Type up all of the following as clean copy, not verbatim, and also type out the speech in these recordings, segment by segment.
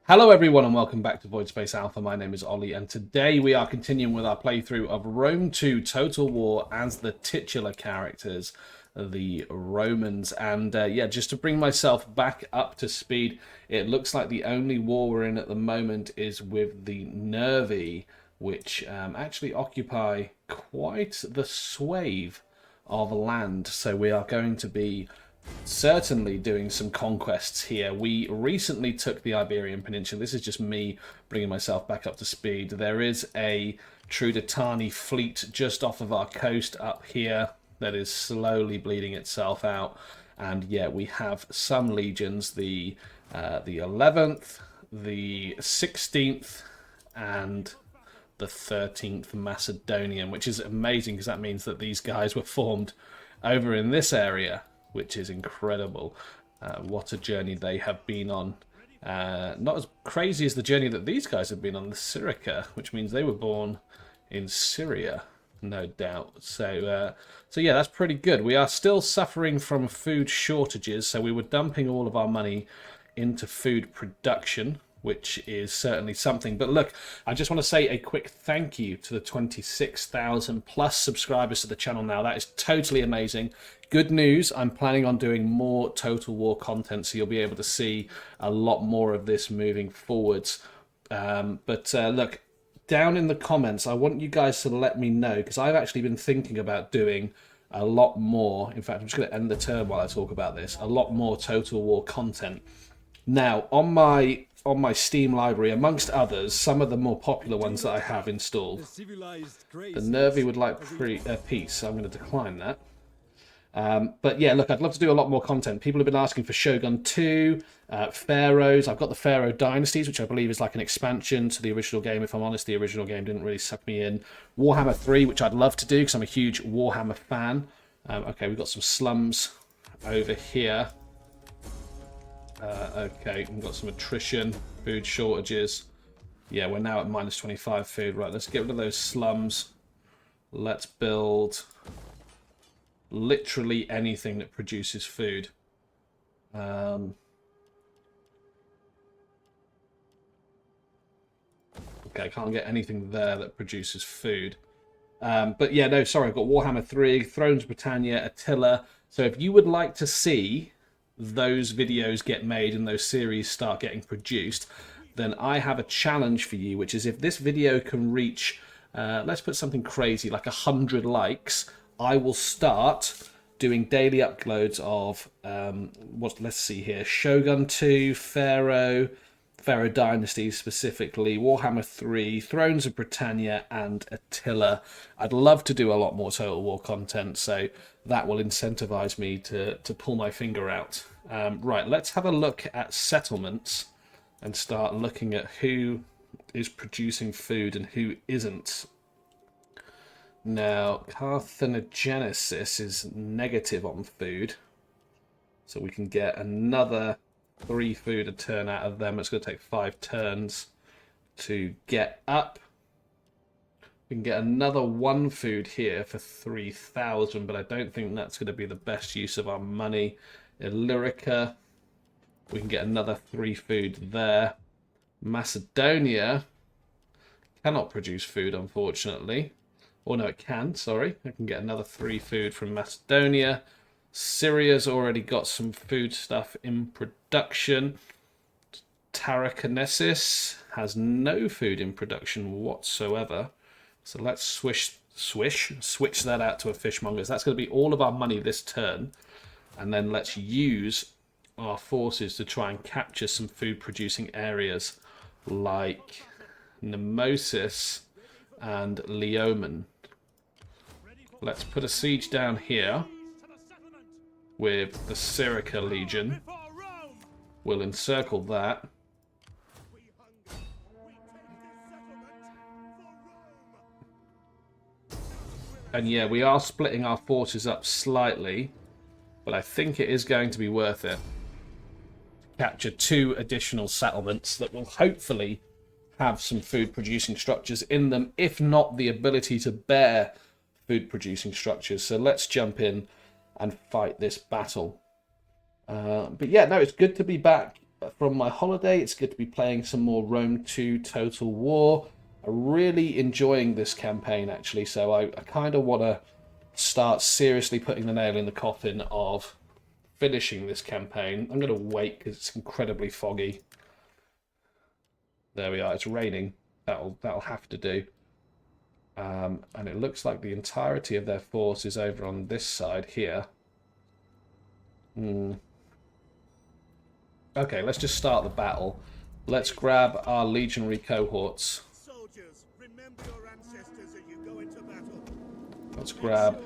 Hello everyone and welcome back to Voidspace Alpha. My name is Ollie and today we are continuing with our playthrough of Rome 2 Total War as the titular characters, the Romans. And yeah, just to bring myself back up to speed, it looks like the only war we're in at the moment is with the Nervi, which actually occupy quite the swathe of land. So we are going to be certainly doing some conquests here. We recently took the Iberian Peninsula. This is just me bringing myself back up to speed. There is a Trudetani fleet just off of our coast up here that is slowly bleeding itself out. And yeah, we have some legions, the 11th, the 16th, and the 13th Macedonian, which is amazing because that means that these guys were formed over in this area, which is incredible. What a journey they have been on. Not as crazy as the journey that these guys have been on, the Syrica, which means they were born in Syria, no doubt. So yeah, that's pretty good. We are still suffering from food shortages, so we were dumping all of our money into food production, which is certainly something. But look, I just want to say a quick thank you to the 26,000 plus subscribers to the channel now. That is totally amazing. Good news, I'm planning on doing more Total War content, so you'll be able to see a lot more of this moving forwards. Look, down in the comments, I want you guys to let me know, because I've actually been thinking about doing a lot more. In fact, I'm just going to end the turn while I talk about this. A lot more Total War content. Now, on my Steam library, amongst others, some of the more popular ones that I have installed, the Nervi would like peace, so I'm going to decline that. But yeah, look, I'd love to do a lot more content. People have been asking for Shogun 2, Pharaohs. I've got the Pharaoh Dynasties, which I believe is like an expansion to the original game. If I'm honest, the original game didn't really suck me in. Warhammer 3, which I'd love to do because I'm a huge Warhammer fan. Okay, we've got some slums over here. Okay, we've got some attrition, food shortages. Yeah, we're now at minus 25 food. Right, let's get rid of those slums. Let's build literally anything that produces food. Okay, I can't get anything there that produces food. But yeah, no, sorry, I've got Warhammer 3, Thrones of Britannia, Attila. So if you would like to see those videos get made and those series start getting produced, then I have a challenge for you, which is if this video can reach, let's put something crazy, like 100 likes, I will start doing daily uploads of, let's see here, Shogun 2, Pharaoh Dynasty specifically, Warhammer 3, Thrones of Britannia, and Attila. I'd love to do a lot more Total War content, so that will incentivize me to pull my finger out. Right, let's have a look at settlements and start looking at who is producing food and who isn't. Now, Carthenogenesis is negative on food, so we can get another 3 food a turn out of them. It's going to take 5 turns to get up. We can get another 1 food here for 3,000, but I don't think that's going to be the best use of our money. Illyrica, we can get another 3 food there. Macedonia cannot produce food, unfortunately. Oh no, it can, sorry. I can get another 3 food from Macedonia. Syria's already got some food stuff in production. Tarraconensis has no food in production whatsoever. So let's switch that out to a fishmongers. That's going to be all of our money this turn. And then let's use our forces to try and capture some food producing areas like Nemesis and Leoman. Let's put a siege down here with the Syrica Legion. We'll encircle that. And yeah, we are splitting our forces up slightly, but I think it is going to be worth it. Capture 2 additional settlements that will hopefully have some food producing structures in them, if not the ability to bear food producing structures. So let's jump in and fight this battle. But yeah, no, it's good to be back from my holiday. It's good to be playing some more Rome 2 Total War. I'm really enjoying this campaign, actually, so I kind of want to start seriously putting the nail in the coffin of finishing this campaign. I'm going to wait because it's incredibly foggy. There we are. It's raining. That'll have to do. And it looks like the entirety of their force is over on this side here. Okay, let's just start the battle. Let's grab our legionary cohorts. Soldiers, remember your ancestors as you go into battle. Let's grab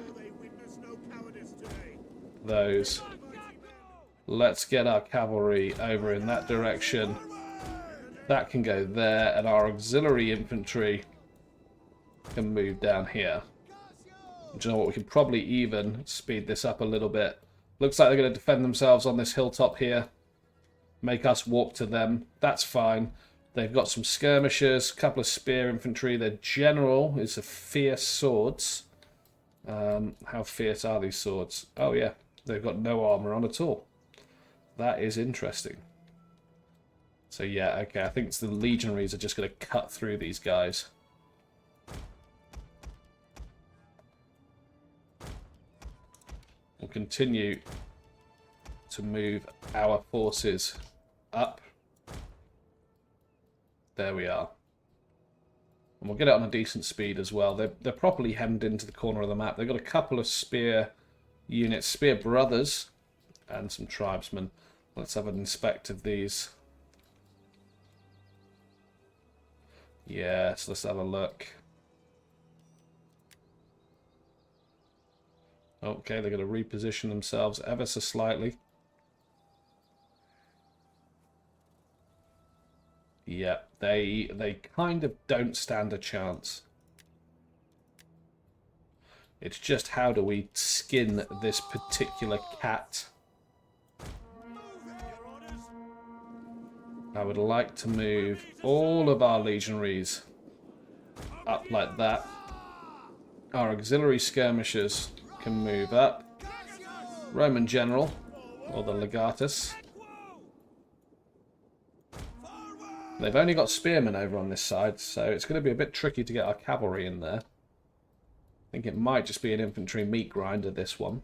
those. Let's get our cavalry over in that direction. That can go there, and our auxiliary infantry can move down here. Do you know what? We can probably even speed this up a little bit. Looks like they're going to defend themselves on this hilltop here. Make us walk to them. That's fine. They've got some skirmishers, a couple of spear infantry. Their general is a fierce swords. How fierce are these swords? Oh yeah, they've got no armor on at all. That is interesting. So yeah, okay, I think it's the legionaries are just going to cut through these guys. We'll continue to move our forces up. There we are. And we'll get it on a decent speed as well. They're properly hemmed into the corner of the map. They've got a couple of spear units, spear brothers, and some tribesmen. Let's have an inspect of these. Yes, let's have a look. Okay, they're going to reposition themselves ever so slightly. Yeah, they kind of don't stand a chance. It's just how do we skin this particular cat? I would like to move all of our legionaries up like that. Our auxiliary skirmishers can move up. Roman general, or the legatus. They've only got spearmen over on this side, so it's going to be a bit tricky to get our cavalry in there. I think it might just be an infantry meat grinder, this one.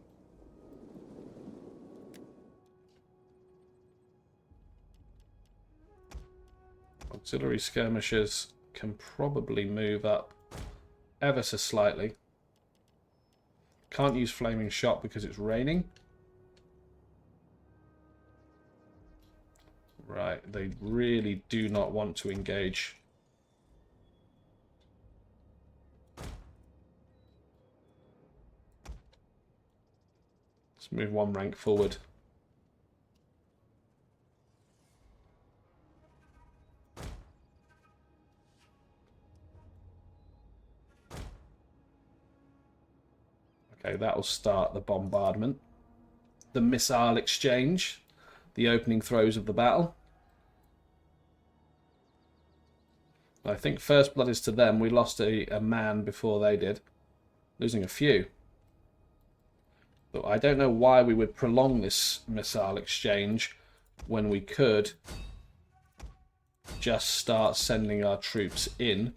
Auxiliary skirmishers can probably move up ever so slightly. Can't use flaming shot because it's raining. Right, they really do not want to engage. Let's move one rank forward. Okay, that will start the bombardment. The missile exchange. The opening throws of the battle. I think first blood is to them. We lost a man before they did. Losing a few. But I don't know why we would prolong this missile exchange when we could just start sending our troops in.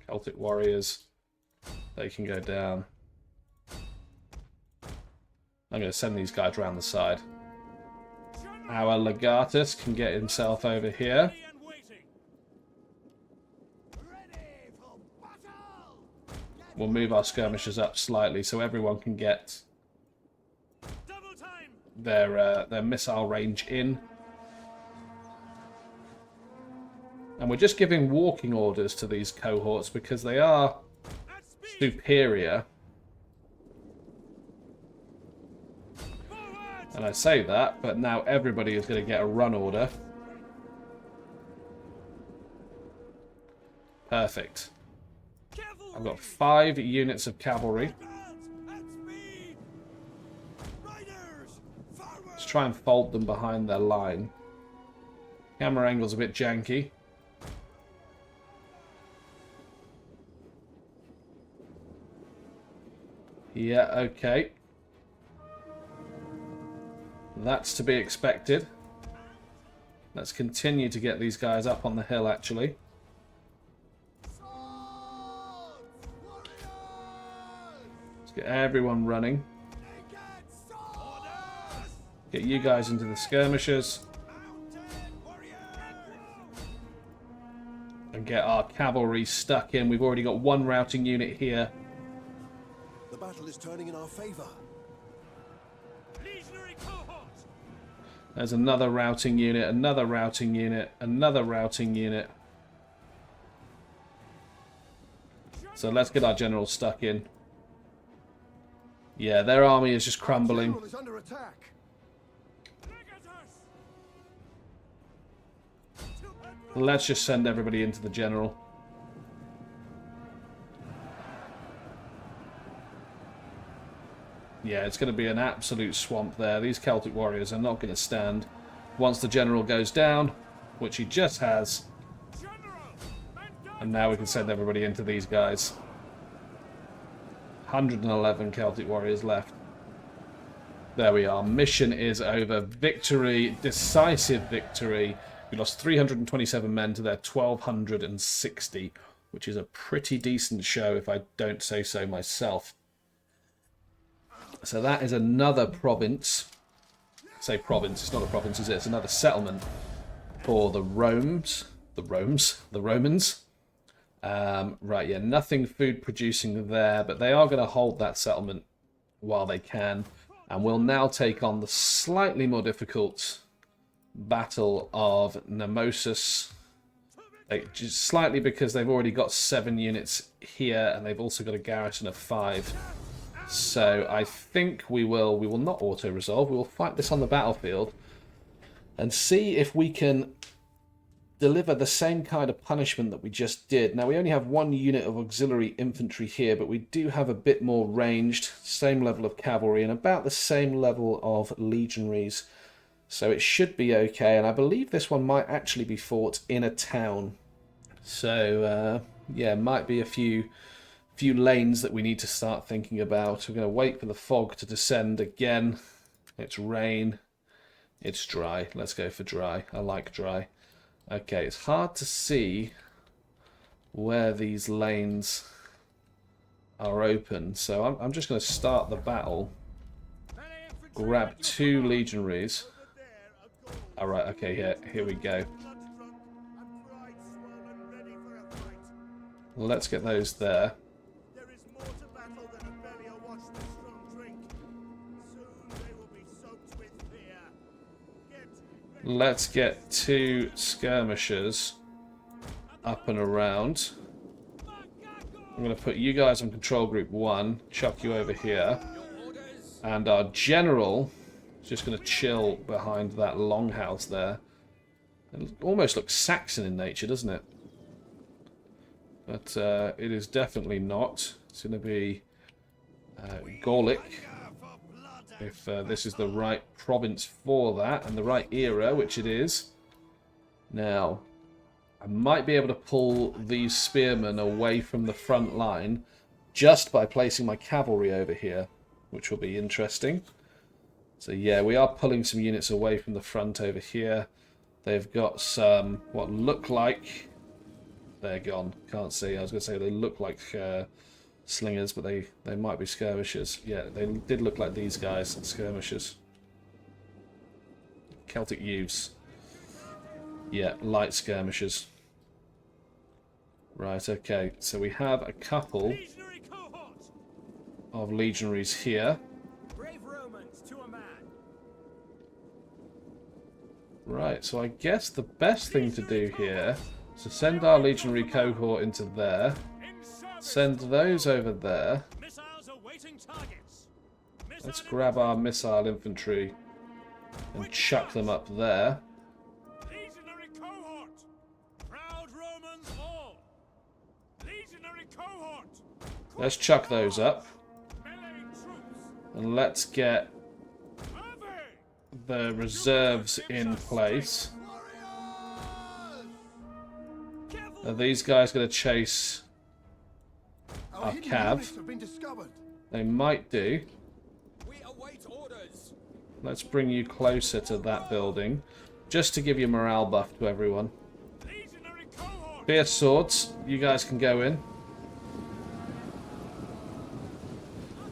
Celtic warriors, they can go down. I'm going to send these guys around the side. Our legatus can get himself over here. We'll move our skirmishers up slightly so everyone can get their missile range in. And we're just giving walking orders to these cohorts because they are superior. And I say that, but now everybody is going to get a run order. Perfect. I've got 5 units of cavalry. Let's try and fold them behind their line. Camera angle's a bit janky. Yeah, okay. That's to be expected. Let's continue to get these guys up on the hill, actually. Let's get everyone running. Get you guys into the skirmishers. And get our cavalry stuck in. We've already got one routing unit here. The battle is turning in our favor. There's another routing unit, another routing unit, another routing unit. So let's get our general stuck in. Yeah, their army is just crumbling. General is under attack. Let's just send everybody into the general. Yeah, it's going to be an absolute swamp there. These Celtic warriors are not going to stand. Once the general goes down, which he just has. And now we can send everybody into these guys. 111 Celtic warriors left. There we are. Mission is over. Victory. Decisive victory. We lost 327 men to their 1,260, which is a pretty decent show if I don't say so myself. So that is another province. I say province, it's not a province, is it? It's another settlement for the Romans. Right, yeah, nothing food producing there, but they are going to hold that settlement while they can. And we'll now take on the slightly more difficult Battle of Nemesis. Just slightly because they've already got 7 units here, and they've also got a garrison of 5. So I think we will not auto-resolve. We will fight this on the battlefield and see if we can deliver the same kind of punishment that we just did. Now, we only have 1 unit of auxiliary infantry here, but we do have a bit more ranged, same level of cavalry, and about the same level of legionaries. So it should be okay, and I believe this one might actually be fought in a town. So, yeah, might be a few lanes that we need to start thinking about. We're going to wait for the fog to descend again. It's rain. It's dry. Let's go for dry. I like dry. Okay, it's hard to see where these lanes are open. So I'm just going to start the battle. Grab 2 legionaries. Alright, okay, here we go. Let's get those there. Let's get 2 skirmishers up and around. I'm going to put you guys on control group 1, chuck you over here. And our general is just going to chill behind that longhouse there. It almost looks Saxon in nature, doesn't it? But it is definitely not. It's going to be Gallic. If this is the right province for that, and the right era, which it is. Now, I might be able to pull these spearmen away from the front line just by placing my cavalry over here, which will be interesting. So yeah, we are pulling some units away from the front over here. They've got some, what look like... They're gone. Can't see. I was going to say they look like... slingers, but they might be skirmishers. Yeah, they did look like these guys, skirmishers. Celtic youths. Yeah, light skirmishers. Right, okay. So we have a couple of legionaries here. Brave Romans to a man. Right, so I guess the best thing to do here is to send our legionary cohort into there. Send those over there. Let's grab our missile infantry and chuck them up there. Legionary cohort. Proud Romans all. Legionary cohort. Let's chuck those up. And let's get the reserves in place. Are these guys going to chase our cav? Have been discovered. they might do. We await orders. Let's bring you closer to that building, just to give you a morale buff to everyone. Legionary cohort. Fierce swords, you guys can go in.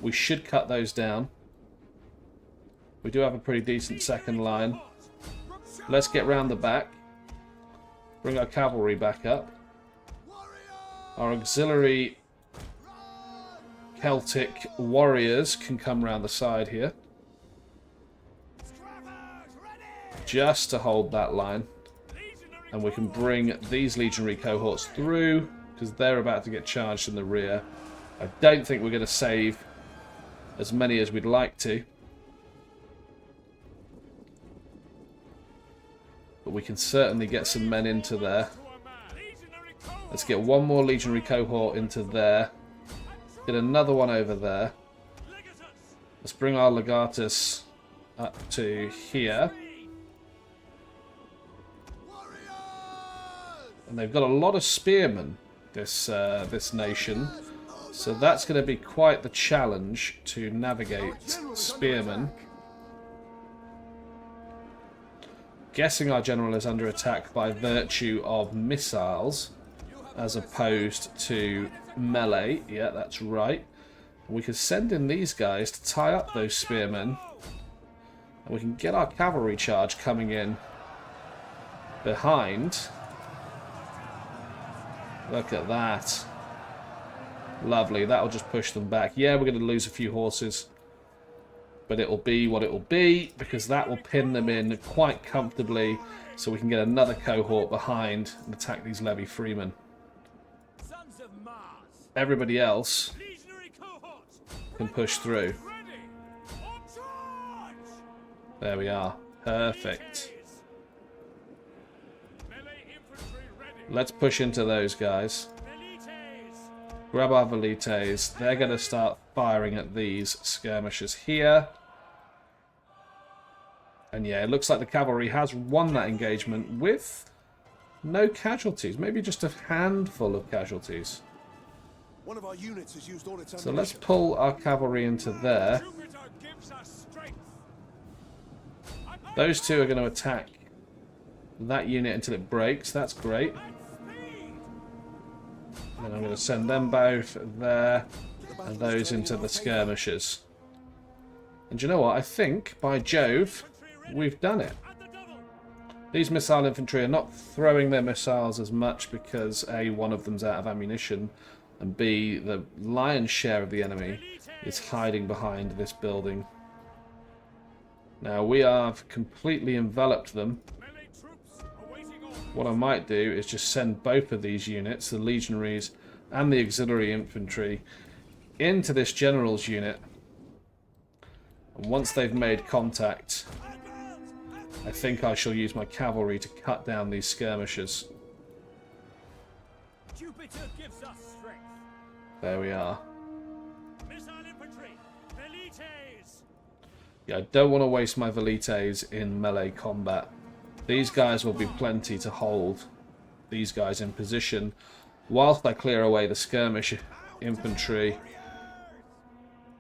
We should cut those down. We do have a pretty decent second line. Let's get round the back. Bring our cavalry back up. Our auxiliary Celtic warriors can come round the side here. Just to hold that line. And we can bring these legionary cohorts through, because they're about to get charged in the rear. I don't think we're going to save as many as we'd like to. But we can certainly get some men into there. Let's get one more legionary cohort into there. Get another one over there. Let's bring our legatus up to here. And they've got a lot of spearmen, this nation. So that's going to be quite the challenge to navigate spearmen. Guessing our general is under attack by virtue of missiles as opposed to melee. Yeah, that's right. We can send in these guys to tie up those spearmen. And we can get our cavalry charge coming in behind. Look at that. Lovely. That'll just push them back. Yeah, we're going to lose a few horses. But it'll be what it'll be, because that will pin them in quite comfortably, so we can get another cohort behind and attack these levy freemen. Everybody else can push through. There we are. Perfect. Let's push into those guys. Grab our velites. They're going to start firing at these skirmishers here. And yeah, it looks like the cavalry has won that engagement with no casualties. Maybe just a handful of casualties. One of our units has used all its So let's pull our cavalry into there. Those two are going to attack that unit until it breaks. That's great. And I'm going to send them both there and those into the skirmishers. And you know what? I think, by Jove, we've done it. These missile infantry are not throwing their missiles as much because A, one of them's out of ammunition, and B, the lion's share of the enemy is hiding behind this building. Now, we have completely enveloped them. What I might do is just send both of these units, the legionaries and the auxiliary infantry, into this general's unit. And once they've made contact, I think I shall use my cavalry to cut down these skirmishers. There we are. Yeah, I don't want to waste my velites in melee combat. These guys will be plenty to hold these guys in position whilst I clear away the skirmish infantry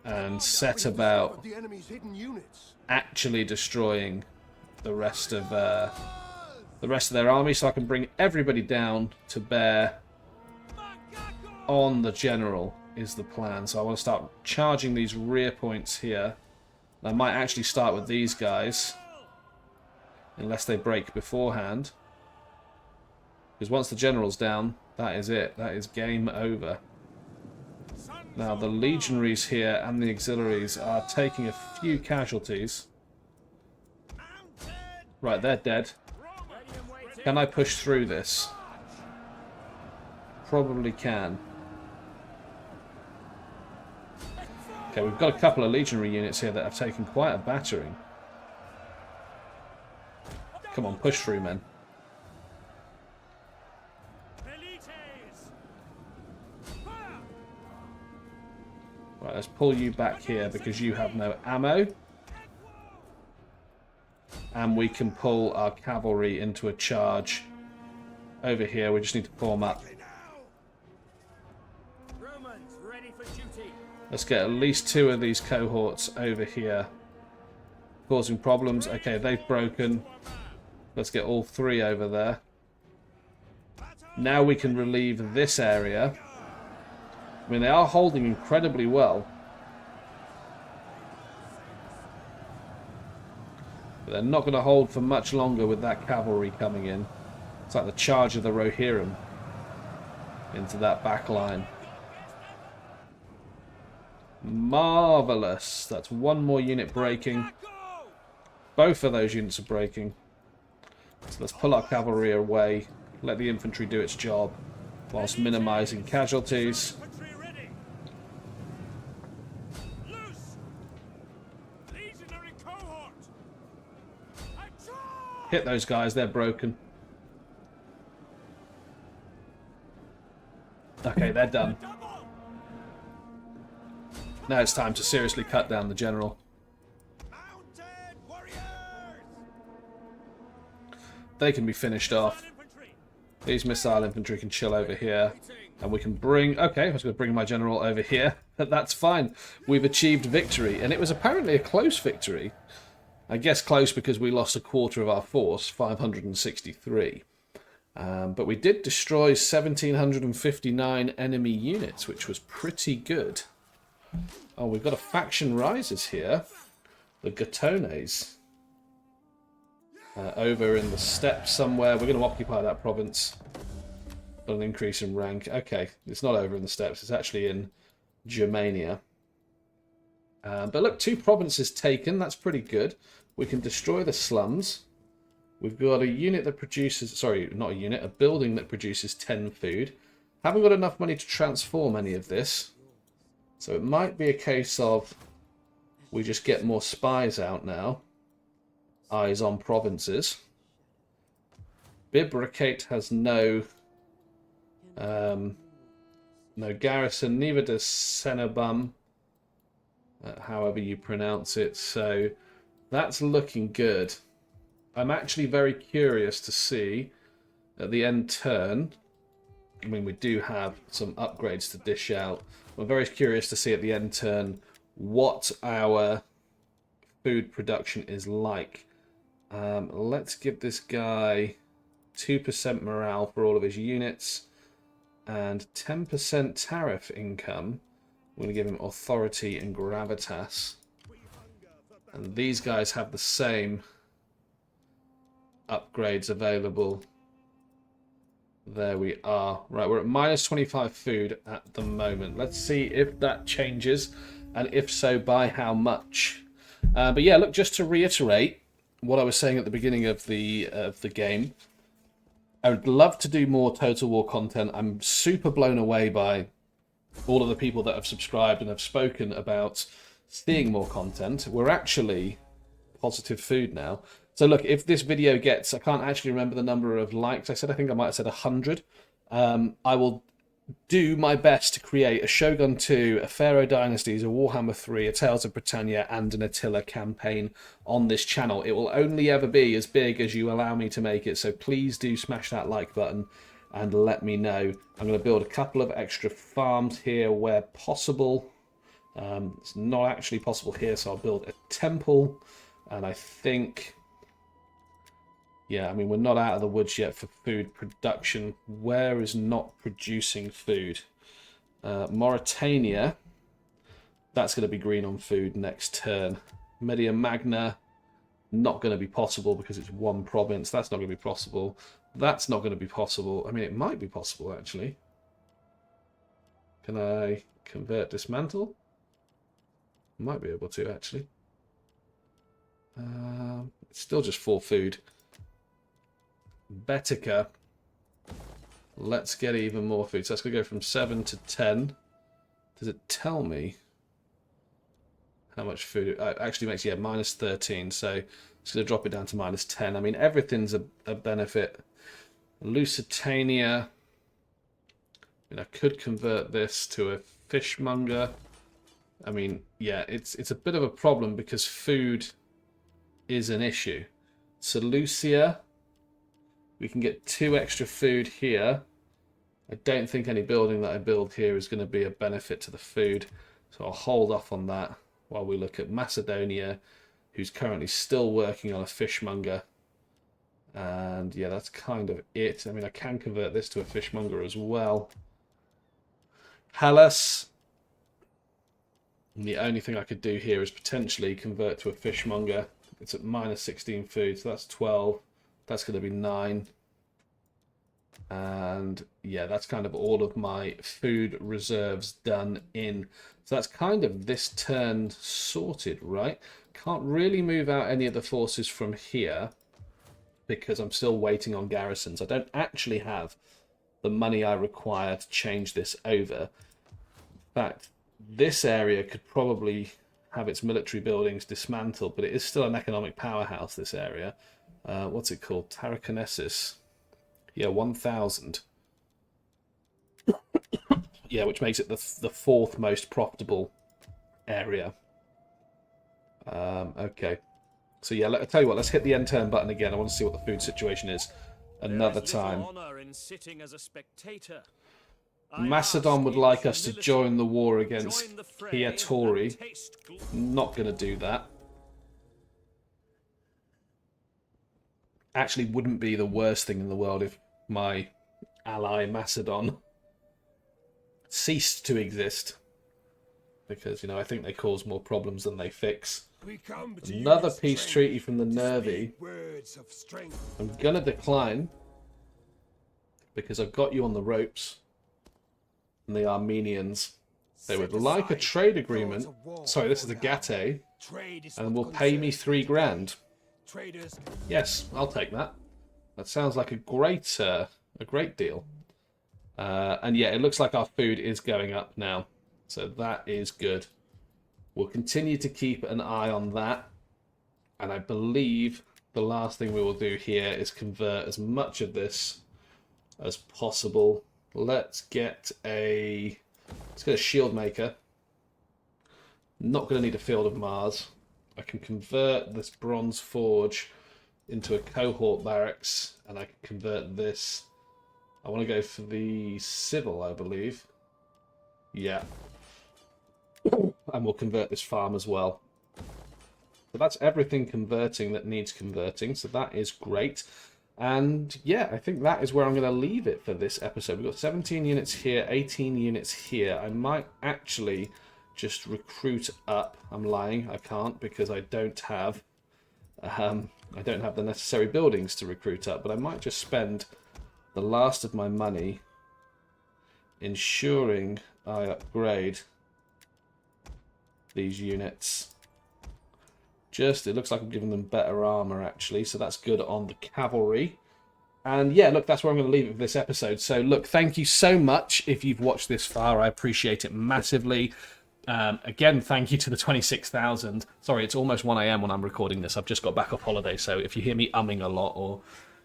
and set about actually destroying the rest of their army, so I can bring everybody down to bear on the general is the plan. So I want to start charging these rear points here. I might actually start with these guys, unless they break beforehand. Because once the general's down, that is it. That is game over. Now, the legionaries here and the auxiliaries are taking a few casualties. Right, they're dead. Can I push through this? Probably can. Okay, we've got a couple of legionary units here that have taken quite a battering. Come on, push through, men. Right, let's pull you back here because you have no ammo. And we can pull our cavalry into a charge over here. We just need to form up. Let's get at least 2 of these cohorts over here. Causing problems. Okay, they've broken. Let's get all 3 over there. Now we can relieve this area. I mean, they are holding incredibly well. But they're not going to hold for much longer with that cavalry coming in. It's like the charge of the Rohirrim into that back line. Marvellous. That's 1 more unit breaking. Both of those units are breaking. So let's pull our cavalry away. Let the infantry do its job whilst minimising casualties. Hit those guys, they're broken. Okay, they're done. Now it's time to seriously cut down the general. They can be finished off. These missile infantry can chill over here. And we can bring... Okay, I was going to bring my general over here. But that's fine. We've achieved victory. And it was apparently a close victory. I guess close because we lost a quarter of our force, 563. But we did destroy 1,759 enemy units, which was pretty good. Oh, we've got a faction rises here. The Gatones. Over in the steppes somewhere. We're going to occupy that province. Got an increase in rank. Okay, it's not over in the steppes. It's actually in Germania. But look, 2 provinces taken. That's pretty good. We can destroy the slums. We've got a unit that produces... Sorry, not a unit. A building that produces 10 food. Haven't got enough money to transform any of this. So it might be a case of we just get more spies out now. Eyes on provinces. Bibracate has no garrison, neither does Cenobum, however you pronounce it. So that's looking good. I'm actually very curious to see at the end turn. I mean, we do have some upgrades to dish out. I'm very curious to see at the end turn what our food production is like. Let's give this guy 2% morale for all of his units and 10% tariff income. We're going to give him authority and gravitas. And these guys have the same upgrades available. There we are. Right, we're at minus 25 food at the moment. Let's see if that changes, and if so, by how much. But yeah, look, just to reiterate what I was saying at the beginning of the game, I would love to do more Total War content. I'm super blown away by all of the people that have subscribed and have spoken about seeing more content. We're actually positive food now. So look, if this video gets, I can't actually remember the number of likes. I think I might have said 100. I will do my best to create a Shogun 2, a Pharaoh Dynasties, a Warhammer 3, a Tales of Britannia, and an Attila campaign on this channel. It will only ever be as big as you allow me to make it, so please do smash that like button and let me know. I'm going to build a couple of extra farms here where possible. It's not actually possible here, so I'll build a temple, and I think... Yeah, I mean, we're not out of the woods yet for food production. Where is not producing food? Mauritania. That's going to be green on food next turn. Media Magna. Not going to be possible because it's 1 province. That's not going to be possible. That's not going to be possible. I mean, it might be possible, actually. Can I convert dismantle? Might be able to, actually. It's still just 4 food. Betica. Let's get even more food. So that's going to go from 7 to 10. Does it tell me how much food? It actually makes, yeah, minus 13. So it's going to drop it down to minus 10. I mean, everything's a benefit. Lusitania. I mean, I could convert this to a fishmonger. I mean, yeah, it's a bit of a problem because food is an issue. Seleucia. We can get 2 extra food here. I don't think any building that I build here is going to be a benefit to the food. So I'll hold off on that while we look at Macedonia, who's currently still working on a fishmonger. And yeah, that's kind of it. I mean, I can convert this to a fishmonger as well. Hellas. And the only thing I could do here is potentially convert to a fishmonger. It's at minus 16 food, so that's 12. That's going to be 9. And yeah, that's kind of all of my food reserves done in. So that's kind of this turn sorted, right? Can't really move out any of the forces from here because I'm still waiting on garrisons. I don't actually have the money I require to change this over. In fact, this area could probably have its military buildings dismantled, but it is still an economic powerhouse, this area. What's it called? Tarraconensis. Yeah, 1,000. Yeah, which makes it the fourth most profitable area. Okay. So yeah, I'll tell you what, let's hit the end turn button again. I want to see what the food situation is another time. Honor in sitting as a spectator. Macedon would like us to join the war against Piatori. Not going to do that. Actually wouldn't be the worst thing in the world if my ally Macedon ceased to exist. Because, you know, I think they cause more problems than they fix. Another peace treaty from the Nervi. I'm going to decline because I've got you on the ropes. And the Armenians, they would like a trade agreement. Sorry, this is the Gate, and will pay me 3 grand. Yes, I'll take that. That sounds like a great deal. And yeah, it looks like our food is going up now, so that is good. We'll continue to keep an eye on that, and I believe the last thing we will do here is convert as much of this as possible. Let's get a shield maker. Not going to need a field of Mars. I can convert this bronze forge into a cohort barracks, and I can convert this. I want to go for the civil, I believe. Yeah. And we'll convert this farm as well. So that's everything converting that needs converting, so that is great. And yeah, I think that is where I'm going to leave it for this episode. We've got 17 units here, 18 units here. I might actually just recruit up. I'm lying, I can't, because I don't have the necessary buildings to recruit up. But I might just spend the last of my money ensuring I upgrade these units. It looks like I'm giving them better armor, actually, so that's good on the cavalry. And yeah, look, that's where I'm going to leave it for this episode. So look, thank you so much if you've watched this far. I appreciate it massively. Again, thank you to the 26,000. Sorry, it's almost 1 a.m. when I'm recording this. I've just got back off holiday, so if you hear me umming a lot or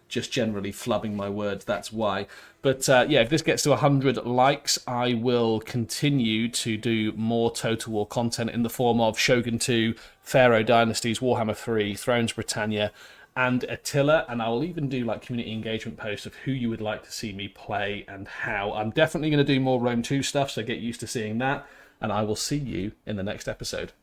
just generally flubbing my words, that's why. But yeah, if this gets to 100 likes, I will continue to do more Total War content in the form of Shogun 2, Pharaoh Dynasties, Warhammer 3, Thrones Britannia, and Attila. And I'll even do like community engagement posts of who you would like to see me play and how. I'm definitely going to do more Rome 2 stuff, so get used to seeing that. And I will see you in the next episode.